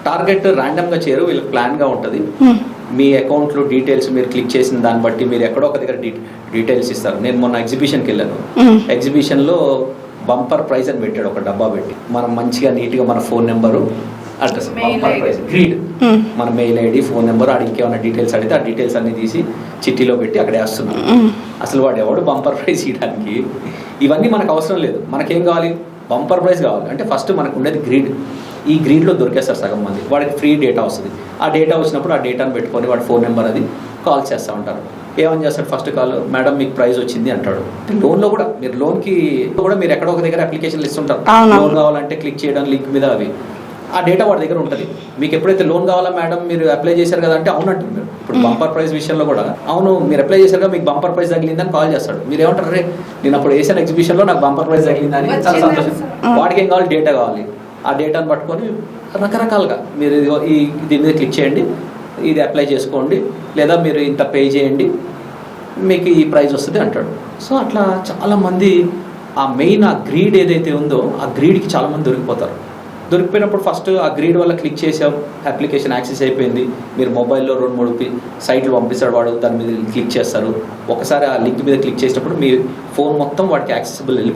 Target ర్యాండమ్గా చేయరు, వీళ్ళకి ప్లాన్గా ఉంటుంది. మీ అకౌంట్లో డీటెయిల్స్ మీరు క్లిక్ చేసిన దాన్ని బట్టి మీరు ఎక్కడో ఒక దగ్గర డీటెయిల్స్ ఇస్తారు. నేను మొన్న ఎగ్జిబిషన్కి వెళ్ళాను. ఎగ్జిబిషన్లో బంపర్ ప్రైజ్ అని పెట్టాడు, ఒక డబ్బా పెట్టి. మనం మంచిగా నీట్గా మన phone number, address, bumper prize, greed, మన మెయిల్ ఐడి, ఫోన్ నెంబర్, ఆడికి ఇంకేమైనా డీటెయిల్స్ అడిగితే ఆ డీటెయిల్స్ అన్ని తీసి చిట్టీలో పెట్టి అక్కడ వేస్తున్నాడు. అసలు వాడు ఎవడు బంపర్ ప్రైజ్ ఇవ్వడానికి? ఇవన్నీ మనకు అవసరం లేదు. మనకేం కావాలి? బంపర్ ప్రైజ్ కావాలి. అంటే ఫస్ట్ మనకు ఉండేది గ్రీడ్. ఈ గ్రీడ్లో దొరికేస్తారు సగం మంది. వాడికి ఫ్రీ డేటా వస్తుంది. ఆ డేటా వచ్చినప్పుడు ఆ డేటాను పెట్టుకొని వాడి ఫోన్ నెంబర్ అది కాల్ చేస్తూ ఉంటారు. ఏమని చేస్తాడు? ఫస్ట్ కాల్, మేడం మీకు ప్రైజ్ వచ్చింది అంటాడు. లోన్లో కూడా మీరు లోన్కి కూడా మీరు ఎక్కడో ఒక దగ్గర అప్లికేషన్లు ఇస్తుంటారు. లోన్ కావాలంటే క్లిక్ చేయడం లింక్ మీద, అవి ఆ డేటా వాడి దగ్గర ఉంటుంది. మీకు ఎప్పుడైతే లోన్ కావాలా మేడం మీరు అప్లై చేశారు కదా అంటే అవును అంటుంది. ఇప్పుడు బంపర్ ప్రైజ్ విషయంలో కూడా అవును మీరు అప్లై చేశారు కదా, మీకు బంపర్ ప్రైజ్ తగిలిందని కాల్ చేస్తాడు. మీరు ఏమంటారు? రే నేను అప్పుడు వేసిన ఎగ్జిబిషన్లో నాకు బంపర్ ప్రైజ్ తగిలిందని చాలా సంతోషం. వాడికి ఏం కావాలి? డేటా కావాలి. ఆ డేటాను పట్టుకొని రకరకాలుగా మీరు దీని మీద క్లిక్ చేయండి, ఇది అప్లై చేసుకోండి, లేదా మీరు ఇంత పే చేయండి, మీకు ఈ ప్రైజ్ వస్తుంది అంటాడు. సో అట్లా చాలామంది ఆ మెయిన్ ఆ గ్రీడ్ ఏదైతే ఉందో ఆ గ్రీడ్కి చాలామంది దొరికిపోతారు. దొరికిపోయినప్పుడు ఫస్ట్ ఆ గ్రీడ్ వల్ల క్లిక్ చేసాం, అప్లికేషన్ యాక్సెస్ అయిపోయింది. మీరు మొబైల్లో 2-3 సైట్లు పంపిస్తాడు వాడు, దాని మీద క్లిక్ చేస్తారు. ఒకసారి ఆ లింక్ మీద క్లిక్ చేసినప్పుడు మీ ఫోన్ మొత్తం వాడికి యాక్సెసిబుల్ వెళ్ళిపోతుంది.